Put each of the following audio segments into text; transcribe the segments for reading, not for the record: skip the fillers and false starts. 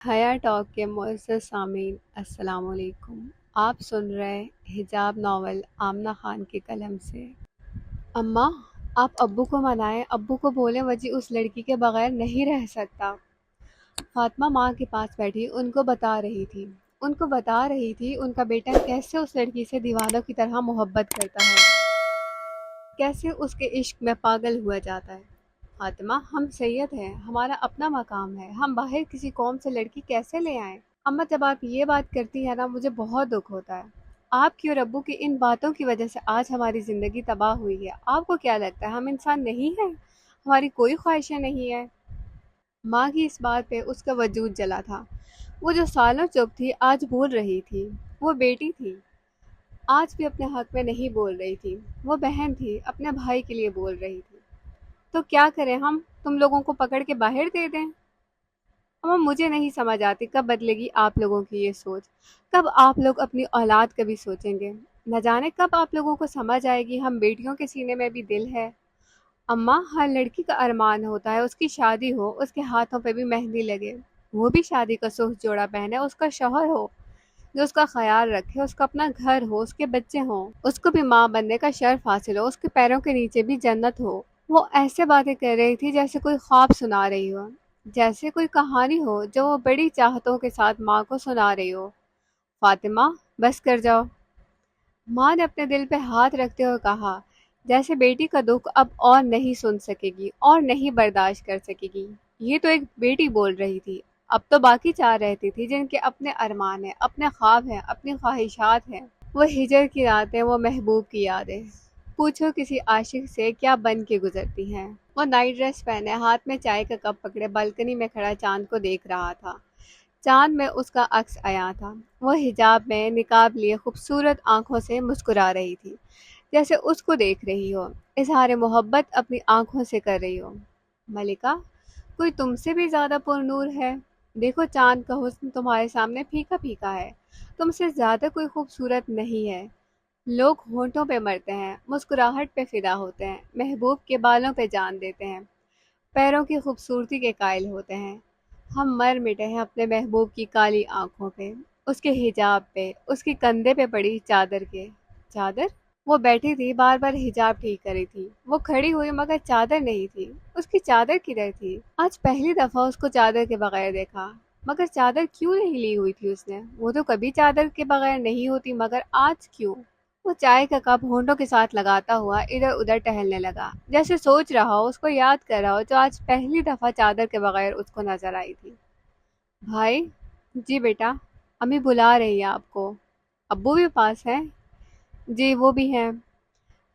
حیا ٹاک کے معزز سامعین السلام علیکم۔ آپ سن رہے حجاب ناول آمنہ خان کی قلم سے۔ اماں، آپ ابو کو منائیں، ابو کو بولیں وجی اس لڑکی کے بغیر نہیں رہ سکتا۔ فاطمہ ماں کے پاس بیٹھی ان کو بتا رہی تھی ان کا بیٹا کیسے اس لڑکی سے دیوانوں کی طرح محبت کرتا ہے، کیسے اس کے عشق میں پاگل ہوا جاتا ہے۔ فاطمہ، ہم سید ہیں، ہمارا اپنا مقام ہے، ہم باہر کسی قوم سے لڑکی کیسے لے آئیں؟ اماں، جب آپ یہ بات کرتی ہیں نا مجھے بہت دکھ ہوتا ہے۔ آپ کی اور ابو کی ان باتوں کی وجہ سے آج ہماری زندگی تباہ ہوئی ہے۔ آپ کو کیا لگتا ہے ہم انسان نہیں ہیں؟ ہماری کوئی خواہشیں نہیں ہیں؟ ماں کی اس بات پہ اس کا وجود جلا تھا۔ وہ جو سالوں چپ تھی آج بول رہی تھی۔ وہ بیٹی تھی، آج بھی اپنے حق میں نہیں بول رہی تھی۔ وہ بہن تھی، اپنے بھائی کے لیے بول رہی تھی۔ تو کیا کریں ہم؟ تم لوگوں کو پکڑ کے باہر دے دیں؟ اما، مجھے نہیں سمجھ آتی کب بدلے گی آپ لوگوں کی یہ سوچ، کب آپ لوگ اپنی اولاد کا بھی سوچیں گے؟ نہ جانے کب آپ لوگوں کو سمجھ آئے گی ہم بیٹیوں کے سینے میں بھی دل ہے۔ اماں، ہر لڑکی کا ارمان ہوتا ہے اس کی شادی ہو، اس کے ہاتھوں پہ بھی مہندی لگے، وہ بھی شادی کا سرخ جوڑا پہنے، اس کا شوہر ہو جو اس کا خیال رکھے، اس کا اپنا گھر ہو، اس کے بچے ہوں، اس کو بھی ماں بننے کا شرف حاصل ہو، اس کے پیروں کے نیچے بھی جنت ہو۔ وہ ایسے باتیں کر رہی تھی جیسے کوئی خواب سنا رہی ہو، جیسے کوئی کہانی ہو جو وہ بڑی چاہتوں کے ساتھ ماں کو سنا رہی ہو۔ فاطمہ، بس کر جاؤ، ماں نے اپنے دل پہ ہاتھ رکھتے ہوئے کہا، جیسے بیٹی کا دکھ اب اور نہیں سن سکے گی اور نہیں برداشت کر سکے گی۔ یہ تو ایک بیٹی بول رہی تھی، اب تو باقی چار رہتی تھی جن کے اپنے ارمان ہیں، اپنے خواب ہیں، اپنی خواہشات ہیں۔ وہ ہجر کی راتیں، وہ محبوب کی یادیں، پوچھو کسی عاشق سے کیا بن کے گزرتی ہیں۔ وہ نائٹ ڈریس پہنے، ہاتھ میں چائے کا کپ پکڑے بالکنی میں کھڑا چاند کو دیکھ رہا تھا۔ چاند میں اس کا عکس آیا تھا۔ وہ حجاب میں نقاب لیے خوبصورت آنکھوں سے مسکرا رہی تھی، جیسے اس کو دیکھ رہی ہو، اظہار محبت اپنی آنکھوں سے کر رہی ہو۔ ملکہ، کوئی تم سے بھی زیادہ پر نور ہے؟ دیکھو چاند کا حسن تمہارے سامنے پھیکا پھیکا ہے، تم سے زیادہ کوئی خوبصورت نہیں ہے۔ لوگ ہونٹوں پہ مرتے ہیں، مسکراہٹ پہ فدا ہوتے ہیں، محبوب کے بالوں پہ جان دیتے ہیں، پیروں کی خوبصورتی کے قائل ہوتے ہیں۔ ہم مر مٹے ہیں اپنے محبوب کی کالی آنکھوں پہ، اس کے حجاب پہ، اس کے کندھے پہ پڑی چادر کے۔ چادر؟ وہ بیٹھی تھی، بار بار حجاب ٹھیک کری تھی۔ وہ کھڑی ہوئی مگر چادر نہیں تھی۔ اس کی چادر کدھر تھی؟ آج پہلی دفعہ اس کو چادر کے بغیر دیکھا۔ مگر چادر کیوں نہیں لی ہوئی تھی اس نے؟ وہ تو کبھی چادر کے بغیر نہیں ہوتی، مگر آج کیوں؟ وہ چائے کا کپ ہونٹوں کے ساتھ لگاتا ہوا ادھر ادھر ٹہلنے لگا، جیسے سوچ رہا ہو، اس کو یاد کر رہا ہو جو آج پہلی دفعہ چادر کے بغیر اس کو نظر آئی تھی۔ بھائی؟ جی بیٹا، امی بلا رہی ہے آپ کو۔ ابو بھی پاس ہیں؟ جی وہ بھی ہیں۔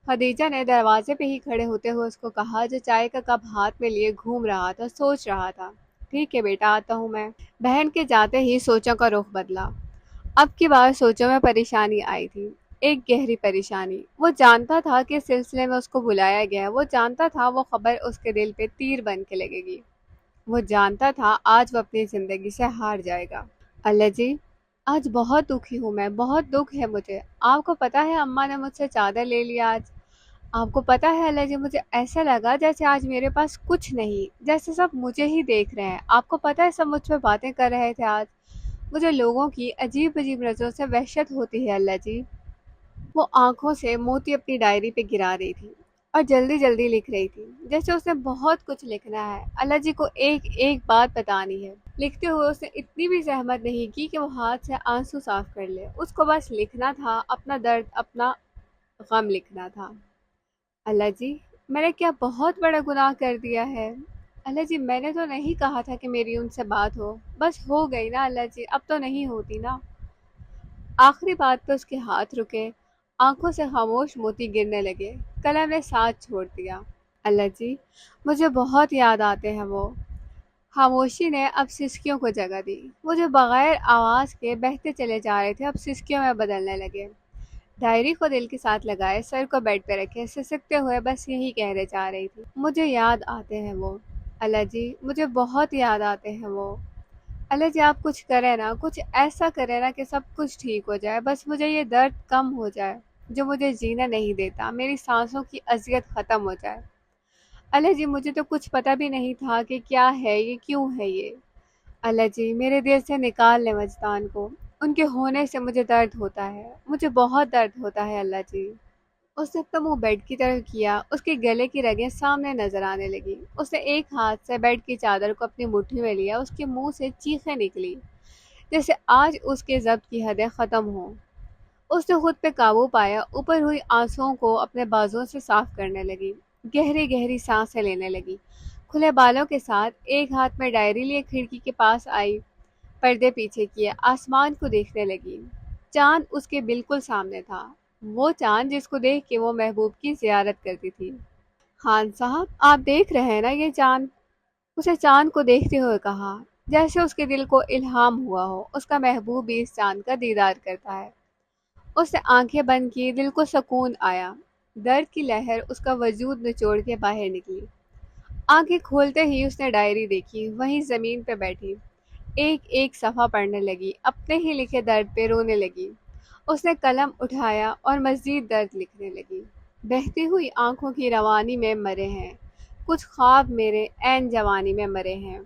خدیجہ نے دروازے پہ ہی کھڑے ہوتے ہوئے اس کو کہا، جو چائے کا کپ ہاتھ میں لیے گھوم رہا تھا، سوچ رہا تھا۔ ٹھیک ہے بیٹا، آتا ہوں میں۔ بہن کے جاتے ہی سوچوں کا رخ بدلا۔ اب کی بار سوچوں میں پریشانی آئی تھی، ایک گہری پریشانی۔ وہ جانتا تھا کہ اس سلسلے میں اس کو بلایا گیا ہے، وہ جانتا تھا وہ خبر اس کے دل پہ تیر بن کے لگے گی، وہ جانتا تھا آج وہ اپنی زندگی سے ہار جائے گا۔ اللہ جی، آج بہت دکھی ہوں میں، بہت دکھ ہے مجھے۔ آپ کو پتا ہے اماں نے مجھ سے چادر لے لی آج؟ آپ کو پتا ہے اللہ جی، مجھے ایسا لگا جیسے آج میرے پاس کچھ نہیں، جیسے سب مجھے ہی دیکھ رہے ہیں۔ آپ کو پتا ہے سب مجھ پہ باتیں کر رہے تھے آج۔ مجھے لوگوں کی عجیب عجیب نظروں سے وحشت ہوتی ہے اللہ جی۔ وہ آنکھوں سے موتی اپنی ڈائری پہ گرا رہی تھی اور جلدی جلدی لکھ رہی تھی، جیسے اس نے بہت کچھ لکھنا ہے، اللہ جی کو ایک ایک بات بتانی ہے۔ لکھتے ہوئے اس نے اتنی بھی زحمت نہیں کی کہ وہ ہاتھ سے آنسو صاف کر لے، اس کو بس لکھنا تھا، اپنا درد، اپنا غم لکھنا تھا۔ اللہ جی، میں نے کیا بہت بڑا گناہ کر دیا ہے؟ اللہ جی، میں نے تو نہیں کہا تھا کہ میری ان سے بات ہو، بس ہو گئی نا اللہ جی، اب تو نہیں ہوتی نا۔ آخری بات پہ اس کے ہاتھ رکے، آنکھوں سے خاموش موتی گرنے لگے، قلم نے ساتھ چھوڑ دیا۔ اللہ جی، مجھے بہت یاد آتے ہیں وہ۔ خاموشی نے اب سسکیوں کو جگہ دی، وہ جو بغیر آواز کے بہتے چلے جا رہے تھے اب سسکیوں میں بدلنے لگے۔ ڈائری کو دل کے ساتھ لگائے، سر کو بیڈ پہ رکھے، سسکتے ہوئے بس یہی کہنے جا رہی تھی، مجھے یاد آتے ہیں وہ، اللہ جی مجھے بہت یاد آتے ہیں وہ۔ اللہ جی، آپ کچھ کریں نا، کچھ ایسا کریں نا کہ سب کچھ ٹھیک ہو جائے، بس مجھے یہ درد کم ہو جائے جو مجھے جینا نہیں دیتا، میری سانسوں کی اذیت ختم ہو جائے۔ اللہ جی، مجھے تو کچھ پتہ بھی نہیں تھا کہ کیا ہے یہ، کیوں ہے یہ۔ اللہ جی میرے دل سے نکال لیں وجدان کو، ان کے ہونے سے مجھے درد ہوتا ہے، مجھے بہت درد ہوتا ہے اللہ جی۔ اس نے اپنا منہ بیڈ کی طرف کیا، اس کے گلے کی رگیں سامنے نظر آنے لگی۔ اس نے ایک ہاتھ سے بیڈ کی چادر کو اپنی مٹھی میں لیا، اس کے منہ سے چیخیں نکلی جیسے آج اس کے ضبط کی حدیں ختم ہوں۔ اس نے خود پہ قابو پایا، اوپر ہوئی آنسوؤں کو اپنے بازوؤں سے صاف کرنے لگی، گہری گہری سانسیں لینے لگی، کھلے بالوں کے ساتھ ایک ہاتھ میں ڈائری لیے کھڑکی کے پاس آئی، پردے پیچھے کیے، آسمان کو دیکھنے لگی۔ چاند اس کے بالکل سامنے تھا، وہ چاند جس کو دیکھ کے وہ محبوب کی زیارت کرتی تھی۔ خان صاحب آپ دیکھ رہے ہیں نا یہ چاند؟ اسے چاند کو دیکھتے ہوئے کہا، جیسے اس کے دل کو الہام ہوا ہو اس کا محبوب بھی اس چاند کا دیدار کرتا ہے۔ اس نے آنکھیں بند کی، دل کو سکون آیا، درد کی لہر اس کا وجود نچوڑ کے باہر نکلی۔ آنکھیں کھولتے ہی اس نے ڈائری دیکھی، وہیں زمین پہ بیٹھی ایک ایک صفحہ پڑھنے لگی، اپنے ہی لکھے درد پہ رونے لگی۔ اس نے قلم اٹھایا اور مزید درد لکھنے لگی۔ بہتی ہوئی آنکھوں کی روانی میں مرے ہیں کچھ خواب میرے عین جوانی میں مرے ہیں،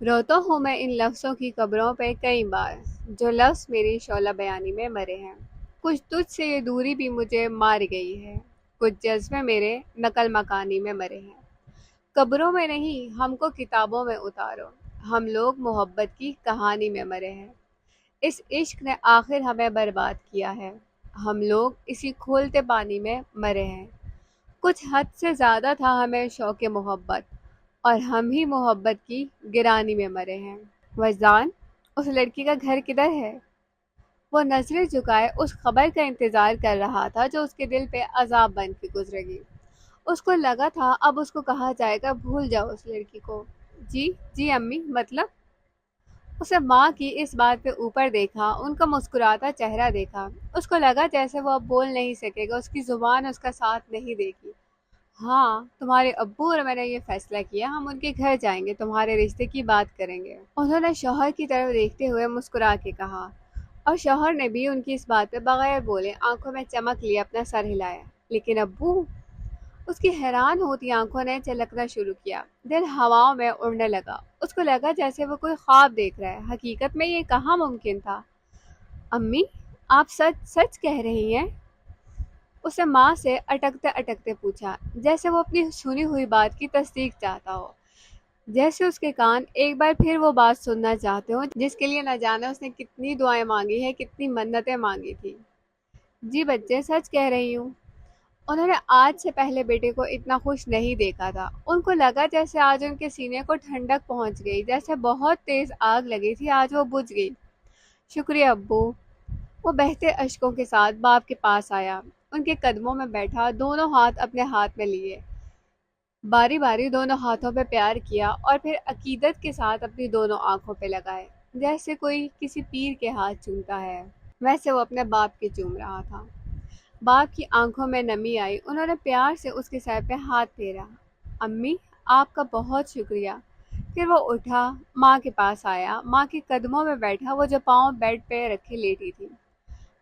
روتا ہوں میں ان لفظوں کی قبروں پہ کئی بار، جو لفظ میری شعلہ بیانی میں مرے ہیں۔ کچھ تجھ سے یہ دوری بھی مجھے مار گئی ہے، کچھ جذبے میرے نقل مکانی میں مرے ہیں۔ قبروں میں نہیں ہم کو کتابوں میں اتارو، ہم لوگ محبت کی کہانی میں مرے ہیں۔ اس عشق نے آخر ہمیں برباد کیا ہے، ہم لوگ اسی کھولتے پانی میں مرے ہیں۔ کچھ حد سے زیادہ تھا ہمیں شوق محبت، اور ہم ہی محبت کی گرانی میں مرے ہیں۔ وجدان اس لڑکی کا گھر کدھر ہے؟ وہ نظریں جھکائے اس خبر کا انتظار کر رہا تھا جو اس کے دل پہ عذاب بن کے گزرے گی۔ اس کو لگا تھا اب اس کو کہا جائے گا بھول جاؤ اس لڑکی کو۔ جی جی امی، مطلب؟ اسے ماں کی اس بات پہ اوپر دیکھا، ان کا مسکراتا چہرہ دیکھا، اس کو لگا جیسے وہ اب بول نہیں سکے گا، اس کی زبان اس کا ساتھ نہیں دے گی۔ ہاں تمہارے ابو اور میں نے یہ فیصلہ کیا، ہم ان کے گھر جائیں گے، تمہارے رشتے کی بات کریں گے، انہوں نے شوہر کی طرف دیکھتے ہوئے مسکرا کے کہا، اور شوہر نے بھی ان کی اس بات پہ بغیر بولے آنکھوں میں چمک لیے اپنا سر ہلایا۔ لیکن ابو؟ اس کی حیران ہوتی آنکھوں نے چلکنا شروع کیا، دل ہواؤں میں اڑنے لگا، اس کو لگا جیسے وہ کوئی خواب دیکھ رہا ہے، حقیقت میں یہ کہاں ممکن تھا۔ امی آپ سچ سچ کہہ رہی ہیں؟ اسے ماں سے اٹکتے اٹکتے پوچھا، جیسے وہ اپنی سنی ہوئی بات کی تصدیق چاہتا ہو، جیسے اس کے کان ایک بار پھر وہ بات سننا چاہتے ہوں جس کے لیے نہ جانے اس نے کتنی دعائیں مانگی ہے، کتنی منتیں مانگی تھی۔ جی بچے سچ کہہ رہی ہوں۔ انہوں نے آج سے پہلے بیٹے کو اتنا خوش نہیں دیکھا تھا، ان کو لگا جیسے آج ان کے سینے کو ٹھنڈک پہنچ گئی، جیسے بہت تیز آگ لگی تھی آج وہ بجھ گئی۔ شکریہ ابو۔ وہ بہتے اشکوں کے ساتھ باپ کے پاس آیا، ان کے قدموں میں بیٹھا، دونوں ہاتھ اپنے ہاتھ میں لیے، باری باری دونوں ہاتھوں پہ پیار کیا اور پھر عقیدت کے ساتھ اپنی دونوں آنکھوں پہ لگائے، جیسے کوئی کسی پیر کے ہاتھ چومتا ہے ویسے وہ اپنے باپ کے چوم رہا تھا۔ باپ کی آنکھوں میں نمی آئی، انہوں نے پیار سے اس کے سر پہ ہاتھ پھیرا۔ امی آپ کا بہت شکریہ۔ پھر وہ اٹھا، ماں کے پاس آیا، ماں کے قدموں میں بیٹھا، وہ جو پاؤں بیڈ پہ رکھے لیٹی تھی،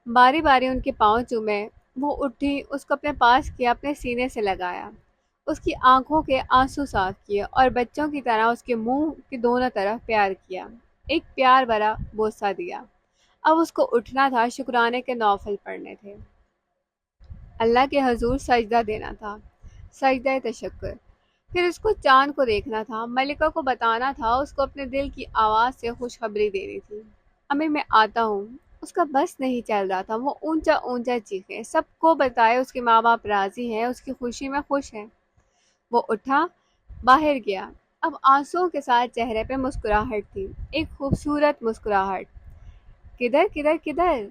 باری باری ان کے پاؤں چومے۔ وہ اٹھی، اس کو اپنے پاس کیا، اپنے سینے سے لگایا، اس کی آنکھوں کے آنسو صاف کیے اور بچوں کی طرح اس کے منہ کے دونوں طرف پیار کیا، ایک پیار بھرا بوسہ دیا۔ اب اس کو اٹھنا تھا، شکرانے کے نوافل پڑھنے تھے، اللہ کے حضور سجدہ دینا تھا، سجدہ تشکر۔ پھر اس کو چاند کو دیکھنا تھا، ملکہ کو بتانا تھا، اس کو اپنے دل کی آواز سے خوشخبری دینی تھی۔ امی میں آتا ہوں۔ اس کا بس نہیں چل رہا تھا، وہ اونچا اونچا چیخے، سب کو بتائے اس کے ماں باپ راضی ہیں، اس کی خوشی میں خوش ہیں۔ وہ اٹھا، باہر گیا، اب آنسوؤں کے ساتھ چہرے پہ مسکراہٹ تھی، ایک خوبصورت مسکراہٹ۔ کدھر کدھر کدھر؟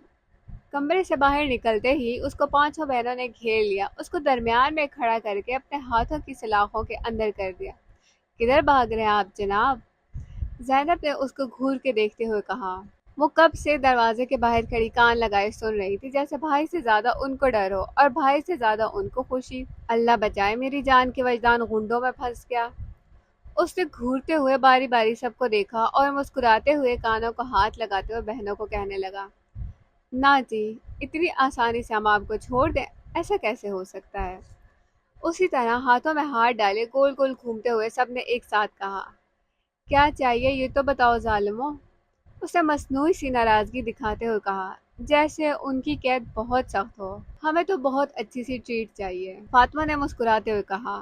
کمرے سے باہر نکلتے ہی اس کو پانچوں بہنوں نے گھیر لیا، اس کو درمیان میں کھڑا کر کے اپنے ہاتھوں کی سلاخوں کے اندر کر دیا۔ کدھر بھاگ رہے ہیں آپ جناب؟ زینب نے اس کو گھور کے دیکھتے ہوئے کہا۔ وہ کب سے دروازے کے باہر کھڑی کان لگائے سن رہی تھی، جیسے بھائی سے زیادہ ان کو ڈر ہو اور بھائی سے زیادہ ان کو خوشی۔ اللہ بچائے میری جان کے وجدان غنڈوں میں پھنس گیا۔ اس نے گھورتے ہوئے باری باری سب کو دیکھا اور مسکراتے ہوئے کانوں کو ہاتھ لگاتے ہوئے بہنوں کو کہنے لگا، نہ جی، اتنی آسانی سے ہم آپ کو چھوڑ دیں، ایسا کیسے ہو سکتا ہے؟ اسی طرح ہاتھوں میں ہاتھ ڈالے گول گول گھومتے ہوئے سب نے ایک ساتھ کہا، کیا چاہیے یہ تو بتاؤ ظالموں، اس نے مصنوعی سی ناراضگی دکھاتے ہوئے کہا، جیسے ان کی قید بہت سخت ہو۔ ہمیں تو بہت اچھی سی ٹریٹ چاہیے، فاطمہ نے مسکراتے ہوئے کہا۔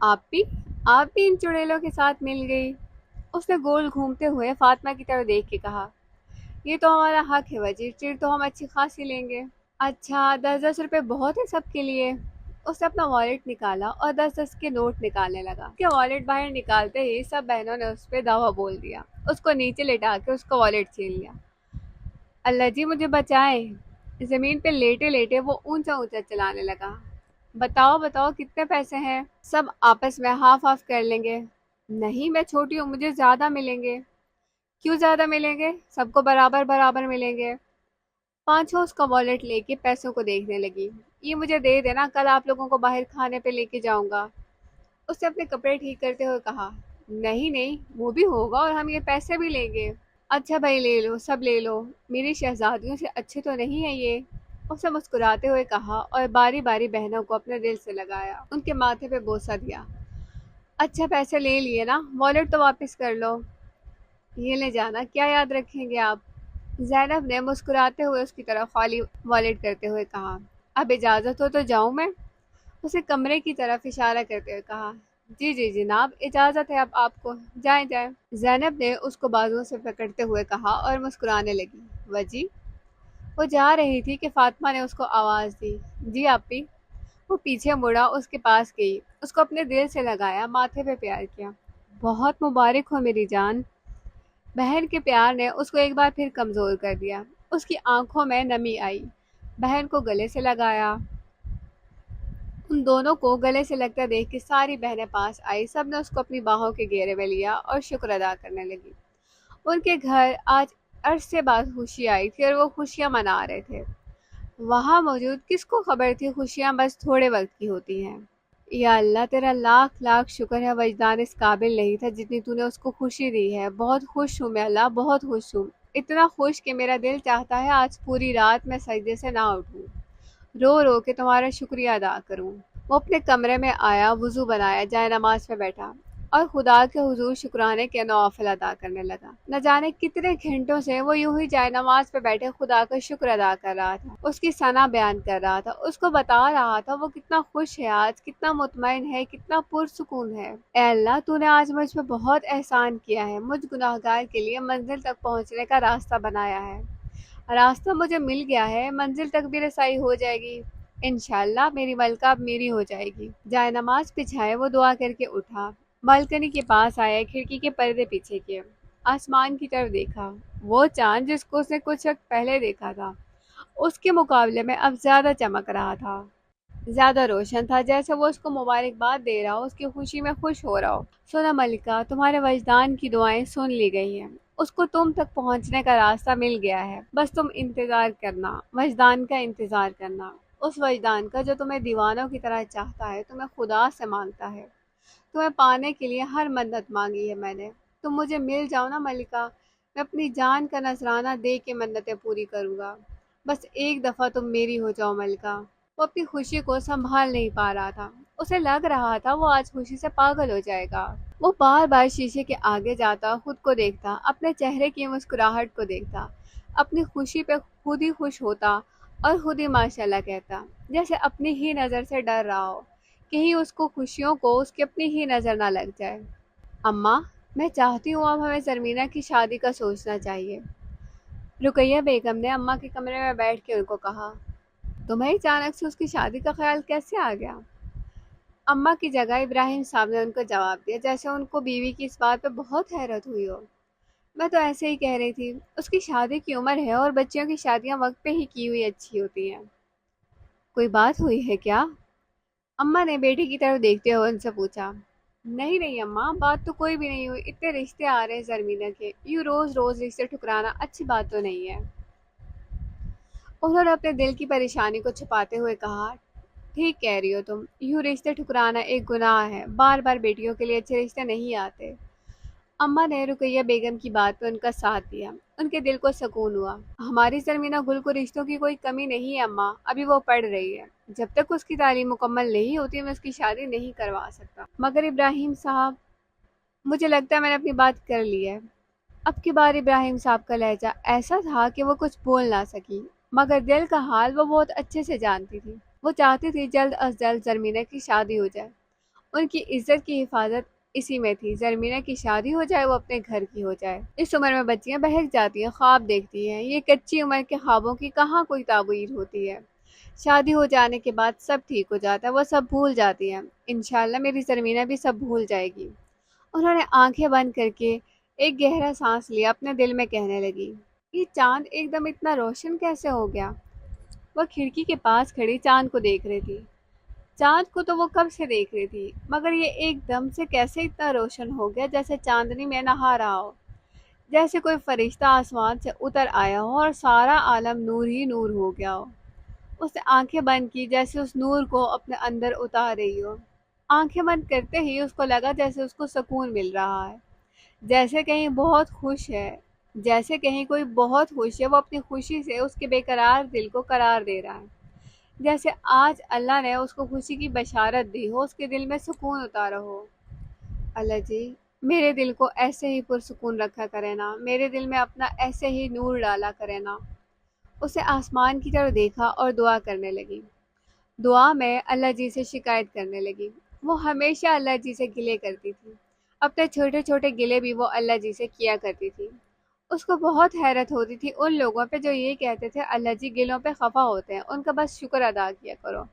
آپ بھی آپ بھی ان چڑیلوں کے ساتھ مل گئی؟ اس نے گول گھومتے ہوئے فاطمہ کی طرف دیکھ کے کہا۔ یہ تو ہمارا حق ہے وزیر، ٹریٹ تو ہم اچھی خاصی لیں گے۔ اچھا 10-10 روپے بہت ہے سب کے لیے۔ اس نے اپنا والیٹ نکالا اور 10-10 کے نوٹ نکالنے لگا۔ اس کے والیٹ باہر نکالتے ہی سب بہنوں نے اس پہ دعویٰ بول دیا، اس کو نیچے لٹا کے اس کا والیٹ چھین لیا۔ اللہ جی مجھے بچائیں! زمین پہ لیٹے لیٹے وہ اونچا اونچا چلانے لگا۔ بتاؤ بتاؤ کتنے پیسے ہیں؟ سب آپس میں ہاف ہاف کر لیں گے۔ نہیں میں چھوٹی ہوں، مجھے زیادہ ملیں گے۔ کیوں زیادہ ملیں گے؟ سب کو برابر برابر ملیں گے۔ پانچوں اس کا والیٹ لے کے پیسوں کو دیکھنے لگی۔ یہ مجھے دے دینا، کل آپ لوگوں کو باہر کھانے پہ لے کے جاؤں گا۔ اس نے اپنے کپڑے ٹھیک کرتے ہوئے کہا۔ نہیں نہیں، وہ بھی ہوگا اور ہم یہ پیسے بھی لیں گے۔ اچھا بھائی لے لو، سب لے لو، میری شہزادیوں سے اچھے تو نہیں ہیں یہ؟ اس نے مسکراتے ہوئے کہا اور باری باری بہنوں کو اپنے دل سے لگایا، ان کے ماتھے پہ بوسہ دیا۔ اچھا پیسے لے لیے نا، والیٹ تو واپس کر لو۔ یہ لے جانا، کیا یاد رکھیں گے آپ؟ زینب نے مسکراتے ہوئے اس کی طرف خالی والیٹ کرتے ہوئے کہا۔ اب اجازت ہو تو جاؤں میں؟ اسے کمرے کی طرف اشارہ کرتے ہوئے کہا۔ جی جی جناب، اجازت ہے اب آپ کو، جائیں جائیں۔ زینب نے اس کو بازوؤں سے پکڑتے ہوئے کہا اور مسکرانے لگی۔ وجی؟ وہ جا رہی تھی کہ فاطمہ نے اس کو آواز دی۔ جی آپی۔ وہ پیچھے مڑا، اس کے پاس گئی، اس کو اپنے دل سے لگایا، ماتھے پہ پیار کیا۔ بہت مبارک ہو میری جان۔ بہن کے پیار نے اس کو ایک بار پھر کمزور کر دیا، اس کی آنکھوں میں نمی آئی۔ بہن کو گلے سے لگایا۔ ان دونوں کو گلے سے لگتا دیکھ کے ساری بہنیں پاس آئی، سب نے اس کو اپنی باہوں کے گھیرے میں لیا اور شکر ادا کرنے لگی۔ ان کے گھر آج عرصے بعد خوشی آئی تھی اور وہ خوشیاں منا رہے تھے۔ وہاں موجود کس کو خبر تھی خوشیاں بس تھوڑے وقت کی ہوتی ہیں۔ یا اللہ تیرا لاکھ لاکھ شکر ہے، وجدان اس قابل نہیں تھا جتنی تو نے اس کو خوشی دی ہے۔ بہت خوش ہوں میں اللہ، بہت خوش ہوں، اتنا خوش کہ میرا دل چاہتا ہے آج پوری رات میں سجدے سے نہ اٹھوں، رو رو کے تمہارا شکریہ ادا کروں۔ وہ اپنے کمرے میں آیا، وضو بنایا، جائے نماز پہ بیٹھا اور خدا کے حضور شکرانے کے نوافل ادا کرنے لگا۔ نہ جانے کتنے گھنٹوں سے وہ یوں ہی جائے نماز پہ بیٹھے خدا کا شکر ادا کر رہا تھا، اس کی ثنا بیان کر رہا تھا، اس کو بتا رہا تھا وہ کتنا خوش ہے آج، کتنا مطمئن ہے، کتنا پرسکون ہے۔ اے اللہ تو نے آج مجھ پہ بہت احسان کیا ہے، مجھ گناہگار کے لیے منزل تک پہنچنے کا راستہ بنایا ہے۔ راستہ مجھے مل گیا ہے، منزل تک بھی رسائی ہو جائے گی انشاءاللہ، میری ملکہ اب میری ہو جائے گی۔ جائے نماز بچھائے وہ دعا کر کے اٹھا، بالکنی کے پاس آیا، کھڑکی کے پردے پیچھے کیے، آسمان کی طرف دیکھا۔ وہ چاند جس کو اس نے کچھ وقت پہلے دیکھا تھا اس کے مقابلے میں اب زیادہ چمک رہا تھا، زیادہ روشن تھا، جیسے وہ اس کو مبارکباد دے رہا ہو، اس کی خوشی میں خوش ہو رہا ہو۔ سنا ملکہ، تمہارے وجدان کی دعائیں سن لی گئی ہیں، اس کو تم تک پہنچنے کا راستہ مل گیا ہے، بس تم انتظار کرنا، وجدان کا انتظار کرنا، اس وجدان کا جو تمہیں دیوانوں کی طرح چاہتا ہے، تمہیں خدا سے مانگتا ہے۔ تمہیں پانے کے لیے ہر منت مانگی ہے میں نے، تم مجھے مل جاؤ نا ملکہ، میں اپنی جان کا نذرانہ دے کے منتیں پوری کروں گا، بس ایک دفعہ تم میری ہو جاؤ ملکہ۔ وہ اپنی خوشی کو سنبھال نہیں پا رہا تھا، اسے لگ رہا تھا وہ آج خوشی سے پاگل ہو جائے گا۔ وہ بار بار شیشے کے آگے جاتا، خود کو دیکھتا، اپنے چہرے کی مسکراہٹ کو دیکھتا، اپنی خوشی پہ خود ہی خوش ہوتا اور خود ہی ماشاءاللہ کہتا، جیسے اپنی ہی نظر سے ڈر رہا ہو، کہیں اس کو خوشیوں کو اس کی اپنی ہی نظر نہ لگ جائے۔ اماں، میں چاہتی ہوں اب ہمیں زرمینہ کی شادی کا سوچنا چاہیے، رقیہ بیگم نے اماں کے کمرے میں بیٹھ کے ان کو کہا۔ تمہیں اچانک سے اس کی شادی کا خیال کیسے آ گیا؟ اماں کی جگہ ابراہیم صاحب نے ان کو جواب دیا، جیسے ان کو بیوی کی اس بات پہ بہت حیرت ہوئی ہو۔ میں تو ایسے ہی کہہ رہی تھی، اس کی شادی کی عمر ہے اور بچیوں کی شادیاں وقت پہ ہی کی ہوئی اچھی ہوتی ہیں۔ کوئی بات ہوئی ہے کیا؟ اماں نے بیٹی کی طرف دیکھتے ہوئے ان سے پوچھا۔ نہیں نہیں اماں، بات تو کوئی بھی نہیں ہوئی، اتنے رشتے آ رہے ہیں زرمینہ کے، یوں روز روز رشتے ٹھکرانا اچھی بات تو نہیں ہے۔ انہوں نے اپنے دل کی پریشانی کو چھپاتے ہوئے کہا۔ ٹھیک کہہ رہی ہو تم، یوں رشتے ٹھکرانا ایک گناہ ہے، بار بار بیٹیوں کے لیے اچھے رشتے نہیں آتے۔ اماں نے رقیہ بیگم کی بات پہ ان کا ساتھ دیا، ان کے دل کو سکون ہوا۔ ہماری زرمینہ گل کو رشتوں کی کوئی کمی نہیں ہے اماں، ابھی وہ پڑھ رہی ہے، جب تک اس کی تعلیم مکمل نہیں ہوتی میں اس کی شادی نہیں کروا سکتا۔ مگر ابراہیم صاحب، مجھے لگتا ہے میں نے اپنی بات کر لی ہے۔ اب کی بار ابراہیم صاحب کا لہجہ ایسا تھا کہ وہ کچھ بول نہ سکی، مگر دل کا حال وہ بہت اچھے سے جانتی تھی۔ وہ چاہتی تھی جلد از جلد زرمینہ کی شادی ہو جائے۔ ان کی عزت کی حفاظت اسی میں تھی، زرمینہ کی شادی ہو جائے، وہ اپنے گھر کی ہو جائے۔ اس عمر میں بچیاں بہک جاتی ہیں، خواب دیکھتی ہیں، یہ کچی عمر کے خوابوں کی کہاں کوئی تعبیر ہوتی ہے۔ شادی ہو جانے کے بعد سب ٹھیک ہو جاتا ہے، وہ سب بھول جاتی ہیں۔ انشاءاللہ میری زرمینہ بھی سب بھول جائے گی۔ انہوں نے آنکھیں بند کر کے ایک گہرا سانس لیا، اپنے دل میں کہنے لگی، یہ چاند ایک دم اتنا روشن کیسے ہو گیا؟ وہ کھڑکی کے پاس کھڑی چاند کو دیکھ رہی تھی۔ چاند کو تو وہ کب سے دیکھ رہی تھی، مگر یہ ایک دم سے کیسے اتنا روشن ہو گیا، جیسے چاندنی میں نہا رہا ہو، جیسے کوئی فرشتہ آسمان سے اتر آیا ہو اور سارا عالم نور ہی نور ہو گیا ہو۔ اس نے آنکھیں بند کی، جیسے اس نور کو اپنے اندر اتار رہی ہو۔ آنکھیں بند کرتے ہی اس کو لگا جیسے اس کو سکون مل رہا ہے، جیسے کہیں بہت خوش ہے، جیسے کہیں کوئی بہت خوش ہے، وہ اپنی خوشی سے اس کے بے قرار دل کو قرار دے رہا ہے، جیسے آج اللہ نے اس کو خوشی کی بشارت دی ہو، اس کے دل میں سکون اتارا ہو۔ اللہ جی، میرے دل کو ایسے ہی پرسکون رکھا کرے نا، میرے دل میں اپنا ایسے ہی نور ڈالا کرے نا۔ اسے آسمان کی طرف دیکھا اور دعا کرنے لگی۔ دعا میں اللہ جی سے شکایت کرنے لگی۔ وہ ہمیشہ اللہ جی سے گلے کرتی تھی، اپنے چھوٹے چھوٹے گلے بھی وہ اللہ جی سے کیا کرتی تھی۔ اس کو بہت حیرت ہوتی تھی ان لوگوں پہ جو یہ کہتے تھے اللہ جی گلوں پہ خفا ہوتے ہیں، ان کا بس شکر ادا کیا کرو۔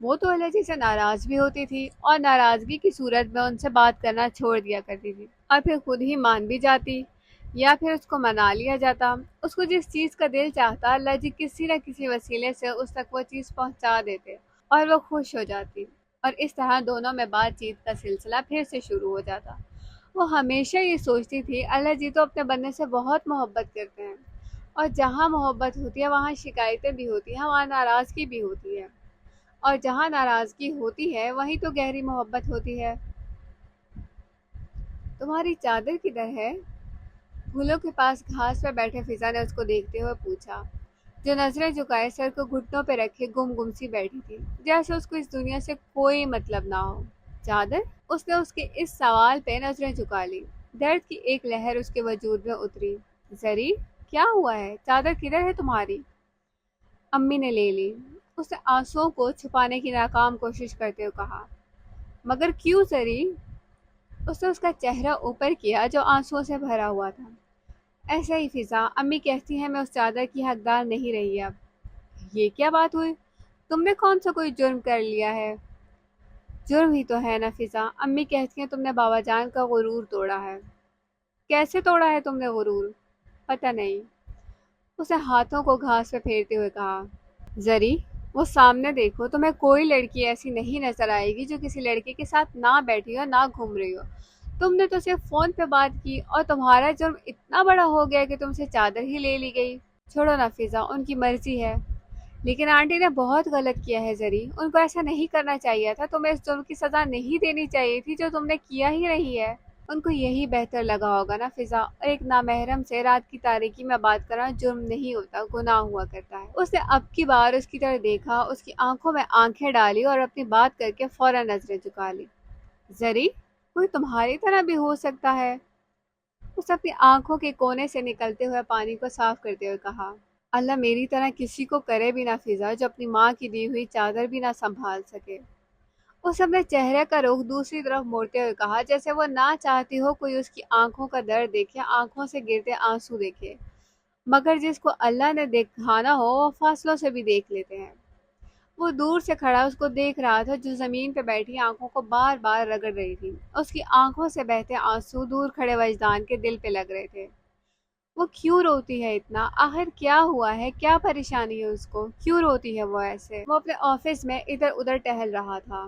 وہ تو اللہ جی سے ناراض بھی ہوتی تھی اور ناراضگی کی صورت میں ان سے بات کرنا چھوڑ دیا کرتی تھی، اور پھر خود ہی مان بھی جاتی یا پھر اس کو منا لیا جاتا۔ اس کو جس چیز کا دل چاہتا اللہ جی کسی نہ کسی وسیلے سے اس تک وہ چیز پہنچا دیتے اور وہ خوش ہو جاتی، اور اس طرح دونوں میں بات چیت کا سلسلہ پھر سے شروع ہو جاتا۔ وہ ہمیشہ یہ سوچتی تھی اللہ جی تو اپنے بندے سے بہت محبت کرتے ہیں، اور جہاں محبت ہوتی ہے وہاں شکایتیں بھی ہوتی ہیں، وہاں ناراضگی بھی ہوتی ہے، اور جہاں ناراضگی ہوتی ہے وہیں تو گہری محبت ہوتی ہے۔ تمہاری چادر کدھر ہے؟ پھولوں کے پاس گھاس پر بیٹھے فضا نے اس کو دیکھتے ہوئے پوچھا، جو نظریں جھکائے سر کو گھٹنوں پہ رکھے گم گم سی بیٹھی تھی، جیسے اس کو اس دنیا سے کوئی مطلب نہ ہو۔ چادر؟ اس نے اس کے اس سوال پہ نظریں جھکا لی۔ درد کی ایک لہر اس کے وجود میں اتری۔ زری، کیا ہوا ہے؟ چادر کدھر ہے تمہاری؟ امی نے لے لی، اس نے آنسوؤں کو چھپانے کی ناکام کوشش کرتے ہوئے کہا۔ مگر کیوں زری؟ اس نے اس کا چہرہ اوپر کیا جو آنسوؤں سے بھرا ہوا تھا۔ ایسا ہی فضا، امی کہتی ہیں میں اس چادر کی حقدار نہیں رہی اب۔ یہ کیا بات ہوئی؟ تم نے کون سا کوئی جرم کر لیا ہے؟ جرم ہی تو ہے نا فضا، امی کہتی ہیں تم نے بابا جان کا غرور توڑا ہے۔ کیسے توڑا ہے تم نے غرور؟ پتہ نہیں، اسے ہاتھوں کو گھاس پہ پھیرتے ہوئے کہا۔ زری، وہ سامنے دیکھو، تمہیں کوئی لڑکی ایسی نہیں نظر آئے گی جو کسی لڑکے کے ساتھ نہ بیٹھی ہو نہ گھوم رہی ہو۔ تم نے تو صرف فون پہ بات کی اور تمہارا جرم اتنا بڑا ہو گیا کہ تم سے چادر ہی لے لی گئی۔ چھوڑو نا فضا، ان کی مرضی ہے، لیکن آنٹی نے بہت غلط کیا ہے زری، ان کو ایسا نہیں کرنا چاہیے تھا، تمہیں اس جرم کی سزا نہیں دینی چاہیے تھی جو تم نے کیا ہی نہیں ہے۔ ان کو یہی بہتر لگا ہوگا نا فضا، اور ایک نامحرم سے رات کی تاریکی میں بات کرنا جرم نہیں ہوتا، گناہ ہوا کرتا ہے۔ اس نے اب کی بار اس کی طرف دیکھا، اس کی آنکھوں میں آنکھیں ڈالی اور اپنی بات کر کے فوراً نظریں جھکا لی۔ زری، کوئی تمہاری طرح بھی ہو سکتا ہے؟ اس نے اپنی آنکھوں کے کونے سے نکلتے ہوئے پانی کو صاف کرتے ہوئے کہا۔ اللہ میری طرح کسی کو کرے بھی نہ فضا جو اپنی ماں کی دی ہوئی چادر بھی نہ سنبھال سکے۔ اس نے اپنے چہرے کا رخ دوسری طرف موڑتے ہوئے کہا، جیسے وہ نہ چاہتی ہو کوئی اس کی آنکھوں کا درد دیکھے، آنکھوں سے گرتے آنسو دیکھے، مگر جس کو اللہ نے دکھانا ہو وہ فاصلوں سے بھی دیکھ لیتے ہیں۔ وہ دور سے کھڑا اس کو دیکھ رہا تھا جو زمین پہ بیٹھی آنکھوں کو بار بار رگڑ رہی تھی۔ اس کی آنکھوں سے بہتے آنسو دور کھڑے وجدان کے دل پہ لگ رہے تھے۔ وہ کیوں روتی ہے اتنا؟ آخر کیا ہوا ہے؟ کیا پریشانی ہے اس کو؟ کیوں روتی ہے وہ ایسے؟ وہ اپنے آفس میں ادھر ادھر ٹہل رہا تھا،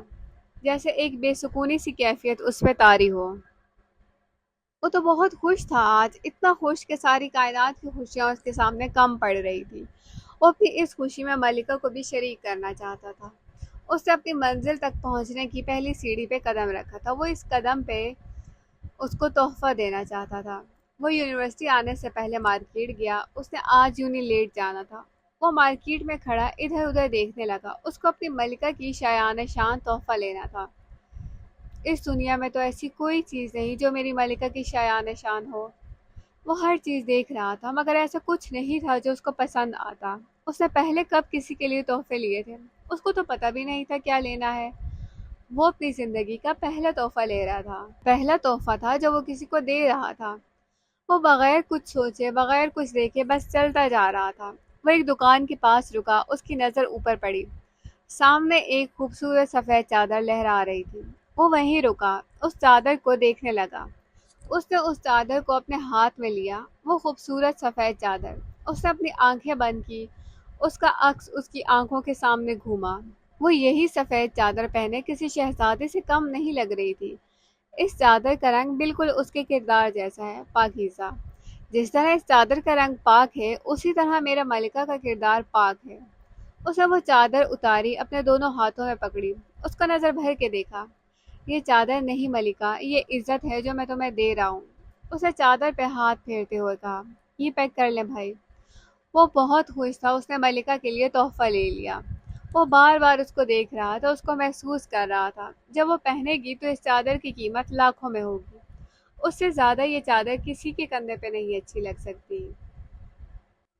جیسے ایک بے سکونی سی کیفیت اس پہ طاری ہو۔ وہ تو بہت خوش تھا آج، اتنا خوش کہ ساری کائنات کی خوشیاں اس کے سامنے کم پڑ رہی تھی۔ وہ اپنی اس خوشی میں ملکہ کو بھی شریک کرنا چاہتا تھا۔ اس نے اپنی منزل تک پہنچنے کی پہلی سیڑھی پہ قدم رکھا تھا، وہ اس قدم پہ اس کو تحفہ دینا چاہتا تھا۔ وہ یونیورسٹی آنے سے پہلے مارکیٹ گیا، اس نے آج یونی لیٹ جانا تھا۔ وہ مارکیٹ میں کھڑا ادھر ادھر دیکھنے لگا، اس کو اپنی ملکہ کی شایان شان تحفہ لینا تھا۔ اس دنیا میں تو ایسی کوئی چیز نہیں جو میری ملکہ کی شایان شان ہو۔ وہ ہر چیز دیکھ رہا تھا مگر ایسا کچھ نہیں تھا جو اس کو پسند آتا۔ اس نے پہلے کب کسی کے لیے تحفے لیے تھے؟ اس کو تو پتہ بھی نہیں تھا کیا لینا ہے۔ وہ اپنی زندگی کا پہلا تحفہ لے رہا تھا، پہلا تحفہ تھا جو وہ کسی کو دے رہا تھا۔ وہ بغیر کچھ سوچے، بغیر کچھ دیکھے بس چلتا جا رہا تھا۔ وہ ایک دکان کے پاس رکا، اس کی نظر اوپر پڑی۔ سامنے ایک خوبصورت سفید چادر لہرا رہی تھی۔ وہ وہیں رکا، اس چادر کو دیکھنے لگا۔ اس نے اس چادر کو اپنے ہاتھ میں لیا، وہ خوبصورت سفید چادر۔ اس نے اپنی آنکھیں بند کی، اس کا عکس اس کی آنکھوں کے سامنے گھوما۔ وہ یہی سفید چادر پہنے کسی شہزادے سے کم نہیں لگ رہی تھی۔ اس چادر کا رنگ بالکل اس کے کردار جیسا ہے، پاکیزہ۔ جس طرح اس چادر کا رنگ پاک ہے، اسی طرح میرا ملکہ کا کردار پاک ہے۔ اس نے وہ چادر اتاری، اپنے دونوں ہاتھوں میں پکڑی، اس کا نظر بھر کے دیکھا۔ یہ چادر نہیں ملکہ، یہ عزت ہے جو میں تمہیں دے رہا ہوں۔ اس نے چادر پہ ہاتھ پھیرتے ہوئے کہا، یہ پیک کر لیں بھائی۔ وہ بہت خوش تھا، اس نے ملکہ کے لیے تحفہ لے لیا۔ وہ بار بار اس کو دیکھ رہا تھا، اس کو محسوس کر رہا تھا۔ جب وہ پہنے گی تو اس چادر کی قیمت لاکھوں میں ہوگی۔ اس سے زیادہ یہ چادر کسی کے کندھے پہ نہیں اچھی لگ سکتی۔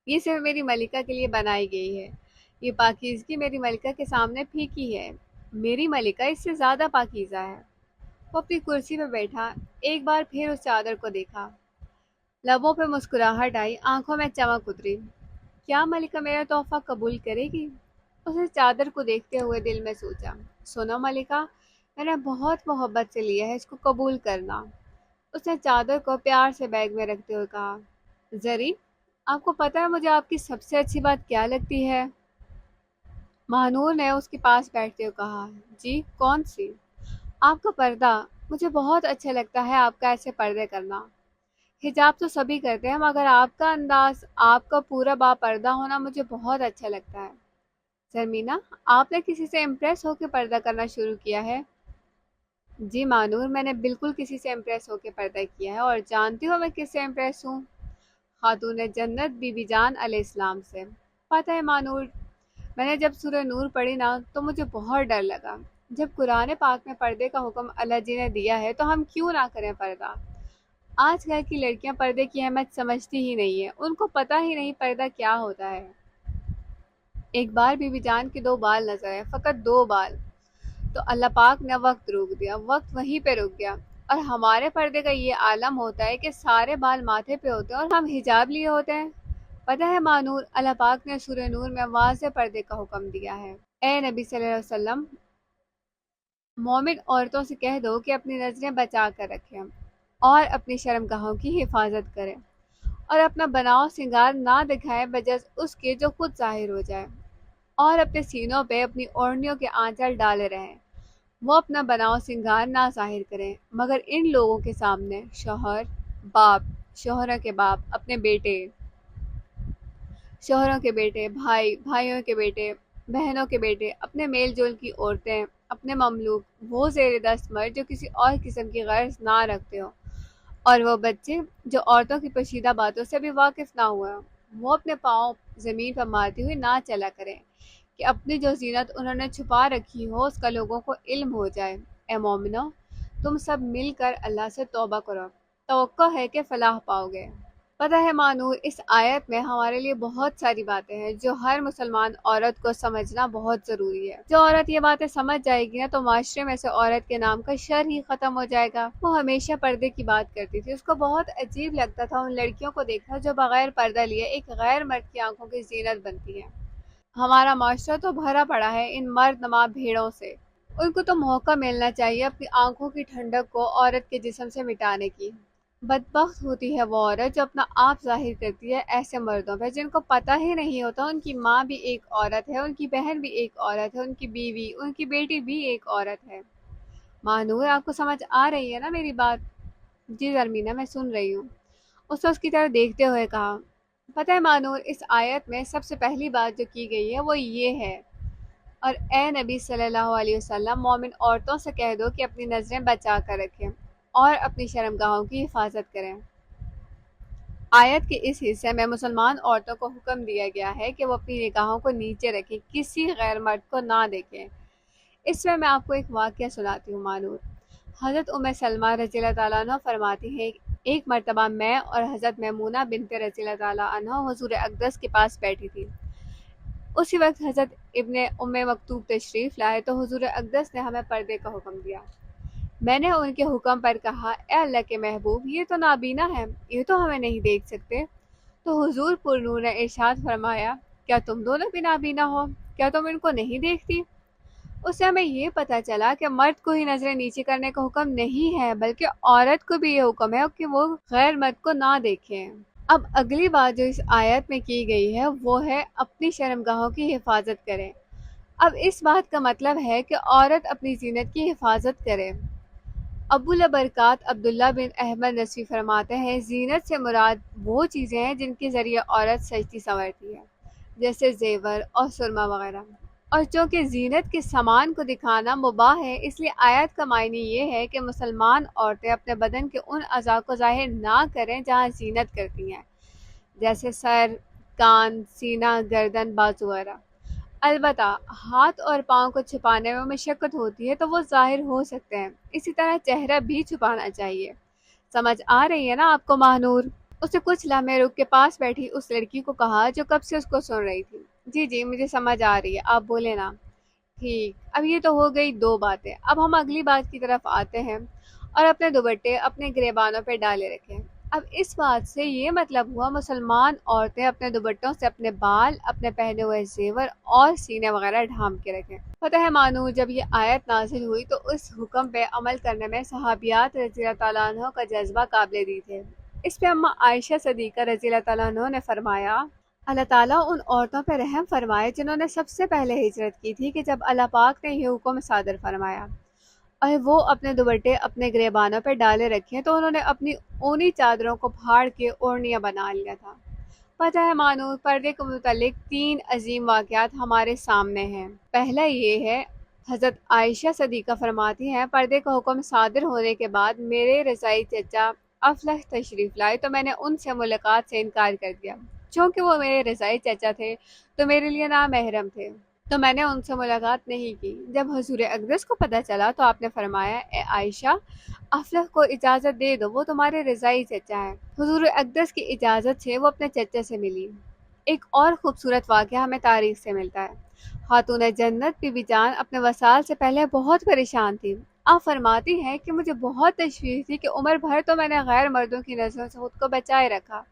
یہ صرف میری ملکہ کے لیے بنائی گئی ہے۔ یہ پاکیزگی میری ملکہ کے سامنے پھیکی ہے۔ میری ملکہ اس سے زیادہ پاکیزہ ہے۔ وہ اپنی کرسی پہ بیٹھا، ایک بار پھر اس چادر کو دیکھا۔ لبوں پہ مسکراہٹ آئی، آنکھوں میں چمک اتری۔ کیا ملکہ میرا تحفہ قبول کرے گی؟ اس نے چادر کو دیکھتے ہوئے دل میں سوچا، سنو ملکہ، میں نے بہت محبت سے لیا ہے، اس کو قبول کرنا۔ اس نے چادر کو پیار سے بیگ میں رکھتے ہوئے کہا، زری، آپ کو پتہ ہے مجھے آپ کی سب سے اچھی بات کیا لگتی ہے؟ مہنور نے اس کے پاس بیٹھتے ہوئے کہا، جی کون سی؟ آپ کا پردہ، مجھے بہت اچھا لگتا ہے آپ کا ایسے پردے کرنا۔ حجاب تو سبھی کرتے ہیں مگر آپ کا انداز، آپ کا پورا با پردہ ہونا مجھے بہت اچھا لگتا ہے۔ زرمینا، آپ نے کسی سے امپریس ہو کے پردہ کرنا شروع کیا ہے؟ جی مانور، میں نے بالکل کسی سے امپریس ہو کے پردہ کیا ہے، اور جانتی ہو میں کس سے امپریس ہوں؟ خاتون جنت بی بی جان علیہ السلام سے۔ پتہ ہے مانور، میں نے جب سورہ نور پڑھی نا تو مجھے بہت ڈر لگا۔ جب قرآن پاک میں پردے کا حکم اللہ جی نے دیا ہے تو ہم کیوں نہ کریں پردہ؟ آج کل کی لڑکیاں پردے کی اہمیت سمجھتی ہی نہیں ہیں، ان کو پتہ ہی نہیں پردہ کیا ہوتا ہے۔ ایک بار بی بی جان کے 2 بال نظر آئے، فقط 2 بال، تو اللہ پاک نے وقت روک دیا، وقت وہیں پہ رک گیا۔ اور ہمارے پردے کا یہ عالم ہوتا ہے کہ سارے بال ماتھے پہ ہوتے ہیں اور ہم حجاب لیے ہوتے ہیں۔ پتہ ہے مانور، اللہ پاک نے سورہ نور میں واضح پردے کا حکم دیا ہے۔ اے نبی صلی اللہ علیہ وسلم، مومن عورتوں سے کہہ دو کہ اپنی نظریں بچا کر رکھیں اور اپنی شرمگاہوں کی حفاظت کریں، اور اپنا بناؤ سنگار نہ دکھائیں بجز اس کے جو خود ظاہر ہو جائے، اور اپنے سینوں پہ اپنی اوڑھنیوں کے آنچل ڈالے رہیں۔ وہ اپنا بناؤ سنگار نہ ظاہر کریں مگر ان لوگوں کے سامنے، شوہر، باپ، شوہروں کے باپ، اپنے بیٹے، شوہروں کے بیٹے، بھائی، بھائیوں کے بیٹے، بہنوں کے بیٹے، اپنے میل جول کی عورتیں، اپنے مملوک، وہ زیر دست مرد جو کسی اور قسم کی غرض نہ رکھتے ہوں، اور وہ بچے جو عورتوں کی پوشیدہ باتوں سے بھی واقف نہ ہوئے ہوں۔ وہ اپنے پاؤں زمین پر مارتے ہوئے نہ چلا کریں کہ اپنی جو زینت انہوں نے چھپا رکھی ہو اس کا لوگوں کو علم ہو جائے۔ اے مومنو، تم سب مل کر اللہ سے توبہ کرو، توقع ہے کہ فلاح پاؤ گے۔ پتہ ہے مانور، اس آیت میں ہمارے لیے بہت ساری باتیں ہیں جو ہر مسلمان عورت کو سمجھنا بہت ضروری ہے۔ جو عورت یہ باتیں سمجھ جائے گی نا تو معاشرے میں سے عورت کے نام کا شر ہی ختم ہو جائے گا۔ وہ ہمیشہ پردے کی بات کرتی تھی، اس کو بہت عجیب لگتا تھا ان لڑکیوں کو دیکھنا جو بغیر پردہ لیے ایک غیر مرد کی آنکھوں کی زینت بنتی ہیں۔ ہمارا معاشرہ تو بھرا پڑا ہے ان مرد نما بھیڑوں سے۔ ان کو تو موقع ملنا چاہیے اپنی آنکھوں کی ٹھنڈک کو عورت کے جسم سے مٹانے کی۔ بدبخت ہوتی ہے وہ عورت جو اپنا آپ ظاہر کرتی ہے ایسے مردوں پہ جن کو پتہ ہی نہیں ہوتا ان کی ماں بھی ایک عورت ہے، ان کی بہن بھی ایک عورت ہے، ان کی بیوی، ان کی بیٹی بھی ایک عورت ہے۔ مانور، آپ کو سمجھ آ رہی ہے نا میری بات؟ جی زرمینہ، میں سن رہی ہوں۔ اس نے اس کی طرف دیکھتے ہوئے کہا، پتہ ہے مانور، اس آیت میں سب سے پہلی بات جو کی گئی ہے وہ یہ ہے، اور اے نبی صلی اللہ علیہ وسلم، مومن عورتوں سے کہہ دو کہ اپنی نظریں بچا کر رکھیں اور اپنی شرمگاہوں کی حفاظت کریں۔ آیت کے اس حصے میں مسلمان عورتوں کو حکم دیا گیا ہے کہ وہ اپنی نگاہوں کو نیچے رکھیں، کسی غیر مرد کو نہ دیکھیں۔ اس میں آپ کو ایک واقعہ سناتی ہوں مانور۔ حضرت سلمہ رضی اللہ تعالیٰ عنہ فرماتی ہیں، ایک مرتبہ میں اور حضرت میمونہ بنت رضی اللہ تعالیٰ عنہ حضور اقدس کے پاس بیٹھی تھی۔ اسی وقت حضرت ابن مکتوب تشریف لائے تو حضور اقدس نے ہمیں پردے کا حکم دیا۔ میں نے ان کے حکم پر کہا، اے اللہ کے محبوب، یہ تو نابینا ہے، یہ تو ہمیں نہیں دیکھ سکتے۔ تو حضور پر نور نے ارشاد فرمایا، کیا تم دونوں بھی نابینا ہو؟ کیا تم ان کو نہیں دیکھتی؟ اس سے ہمیں یہ پتہ چلا کہ مرد کو ہی نظریں نیچے کرنے کا حکم نہیں ہے، بلکہ عورت کو بھی یہ حکم ہے کہ وہ غیر مرد کو نہ دیکھیں۔ اب اگلی بات جو اس آیت میں کی گئی ہے وہ ہے اپنی شرمگاہوں کی حفاظت کریں۔ اب اس بات کا مطلب ہے کہ عورت اپنی زینت کی حفاظت کرے۔ ابو البرکات عبداللہ بن احمد نصفی فرماتے ہیں، زینت سے مراد وہ چیزیں ہیں جن کے ذریعے عورت سجتی سنورتی ہے، جیسے زیور اور سرما وغیرہ۔ اور چونکہ زینت کے سامان کو دکھانا مباح ہے، اس لیے آیت کا معنی یہ ہے کہ مسلمان عورتیں اپنے بدن کے ان اعضاء کو ظاہر نہ کریں جہاں زینت کرتی ہیں، جیسے سر، کان، سینہ، گردن، بازو وغیرہ۔ البتہ ہاتھ اور پاؤں کو چھپانے میں مشقت ہوتی ہے تو وہ ظاہر ہو سکتے ہیں، اسی طرح چہرہ بھی چھپانا چاہیے۔ سمجھ آ رہی ہے نا آپ کو ماہنور؟ اسے کچھ لمحے رک کے پاس بیٹھی اس لڑکی کو کہا جو کب سے اس کو سن رہی تھی، جی جی مجھے سمجھ آ رہی ہے، آپ بولے نا۔ ٹھیک، اب یہ تو ہو گئی دو باتیں، اب ہم اگلی بات کی طرف آتے ہیں۔ اور اپنے دوپٹے اپنے گریبانوں پہ ڈالے رکھیں۔ اب اس بات سے یہ مطلب ہوا مسلمان عورتیں اپنے دوپٹوں سے اپنے بال، اپنے پہنے ہوئے زیور اور سینے وغیرہ ڈھانپ کے رکھیں۔ پتہ ہے مانو، جب یہ آیت نازل ہوئی تو اس حکم پہ عمل کرنے میں صحابیات رضی اللہ تعالیٰ عنہ کا جذبہ قابل دید ہے۔ اس پہ اماں عائشہ صدیقہ رضی اللہ تعالیٰ عنہ نے فرمایا، اللہ تعالیٰ ان عورتوں پہ رحم فرمائے جنہوں نے سب سے پہلے ہجرت کی تھی کہ جب اللہ پاک نے یہ حکم صادر فرمایا اور وہ اپنے دوپٹے اپنے گریبانوں پہ ڈالے رکھیں تو انہوں نے اپنی اونی چادروں کو پھاڑ کے اوڑھنیاں بنا لیا تھا۔ پتہ ہے مانو، پردے کے متعلق 3 عظیم واقعات ہمارے سامنے ہیں۔ پہلا یہ ہے، حضرت عائشہ صدیقہ فرماتی ہیں، پردے کا حکم صادر ہونے کے بعد میرے رضائی چچا افلح تشریف لائے تو میں نے ان سے ملاقات سے انکار کر دیا۔ چونکہ وہ میرے رضائی چچا تھے تو میرے لیے نامحرم تھے، تو میں نے ان سے ملاقات نہیں کی۔ جب حضور اقدس کو پتہ چلا تو آپ نے فرمایا، اے عائشہ، افلح کو اجازت دے دو، وہ تمہارے رضائی چچا ہے۔ حضور اقدس کی اجازت سے وہ اپنے چچا سے ملی۔ ایک اور خوبصورت واقعہ ہمیں تاریخ سے ملتا ہے۔ خاتون جنت بی بی جان اپنے وصال سے پہلے بہت پریشان تھی۔ آپ فرماتی ہیں کہ مجھے بہت تشویش تھی کہ عمر بھر تو میں نے غیر مردوں کی نظروں سے خود کو بچائے رکھا،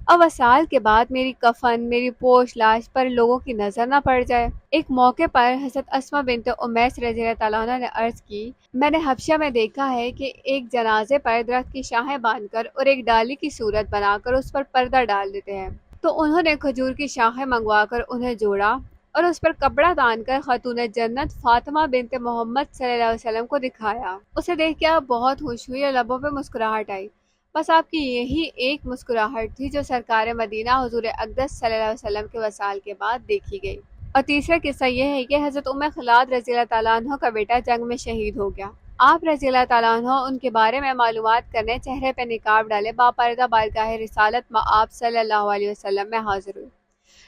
اب وصال کے بعد میری کفن، میری پوش لاش پر لوگوں کی نظر نہ پڑ جائے۔ ایک موقع پر حضرت اسماء بنت امیس رضی اللہ تعالیٰ عنہ نے عرض کی، میں نے حبشہ میں دیکھا ہے کہ ایک جنازے پر درخت کی شاخیں باندھ کر اور ایک ڈالی کی صورت بنا کر اس پر پردہ ڈال دیتے ہیں۔ تو انہوں نے کھجور کی شاخیں منگوا کر انہیں جوڑا اور اس پر کپڑا باندھ کر خاتون جنت فاطمہ بنت محمد صلی اللہ علیہ وسلم کو دکھایا۔ اسے دیکھ کے آپ بہت خوش ہوئی اور لبوں پہ مسکراہٹ آئی۔ بس آپ کی یہی ایک مسکراہٹ تھی جو سرکار مدینہ حضور اقدس صلی اللہ علیہ وسلم کے وصال کے بعد دیکھی گئی۔ اور تیسرا قصہ یہ ہے کہ حضرت خلاد رضی اللہ تعالیٰ عنہ کا بیٹا جنگ میں شہید ہو گیا۔ آپ رضی اللہ تعالیٰ عنہ ان کے بارے میں معلومات کرنے چہرے پہ نقاب ڈالے باپردہ بارگاہ رسالت آپ صلی اللہ علیہ وسلم میں حاضر ہوئی۔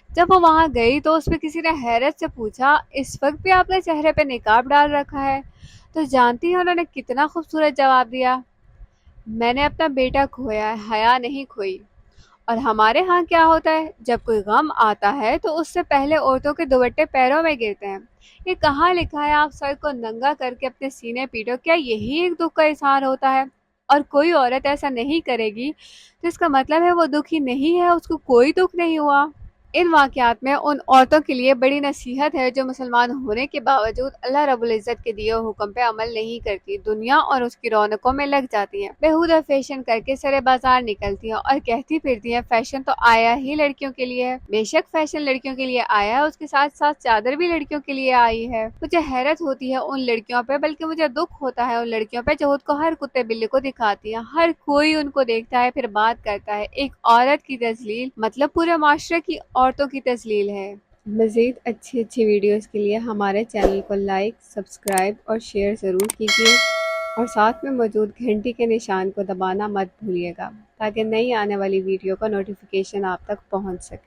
جب وہ وہاں گئی تو اس پہ کسی نے حیرت سے پوچھا، اس وقت بھی آپ نے چہرے پہ نقاب ڈال رکھا ہے؟ تو جانتی ہیں انہوں نے کتنا خوبصورت جواب دیا، میں نے اپنا بیٹا کھویا ہے، حیا نہیں کھوئی۔ اور ہمارے ہاں کیا ہوتا ہے، جب کوئی غم آتا ہے تو اس سے پہلے عورتوں کے دوپٹے پیروں میں گرتے ہیں۔ یہ کہاں لکھا ہے آپ سر کو ننگا کر کے اپنے سینے پیٹو؟ کیا یہی ایک دکھ کا اظہار ہوتا ہے؟ اور کوئی عورت ایسا نہیں کرے گی تو اس کا مطلب ہے وہ دکھی نہیں ہے، اس کو کوئی دکھ نہیں ہوا۔ ان واقعات میں ان عورتوں کے لیے بڑی نصیحت ہے جو مسلمان ہونے کے باوجود اللہ رب العزت کے دیے حکم پہ عمل نہیں کرتی، دنیا اور اس کی رونقوں میں لگ جاتی ہیں، بےہودہ فیشن کر کے سرے بازار نکلتی ہیں اور کہتی پھرتی ہیں فیشن تو آیا ہی لڑکیوں کے لیے ہے۔ بے شک فیشن لڑکیوں کے لیے آیا ہے، اس کے ساتھ ساتھ چادر بھی لڑکیوں کے لیے آئی ہے۔ مجھے حیرت ہوتی ہے ان لڑکیوں پہ، بلکہ مجھے دکھ ہوتا ہے ان لڑکیوں پہ جو خود کو ہر کتے بلے کو دکھاتی ہیں، ہر کوئی ان کو دیکھتا ہے پھر بات کرتا ہے۔ ایک عورت کی تذلیل مطلب پورے معاشرے کی عورتوں کی تذلیل ہے۔ مزید اچھی ویڈیوز کے لیے ہمارے چینل کو لائک، سبسکرائب اور شیئر ضرور کیجیے اور ساتھ میں موجود گھنٹی کے نشان کو دبانا مت بھولیے گا تاکہ نئی آنے والی ویڈیو کا نوٹیفیکیشن آپ تک پہنچ سکے۔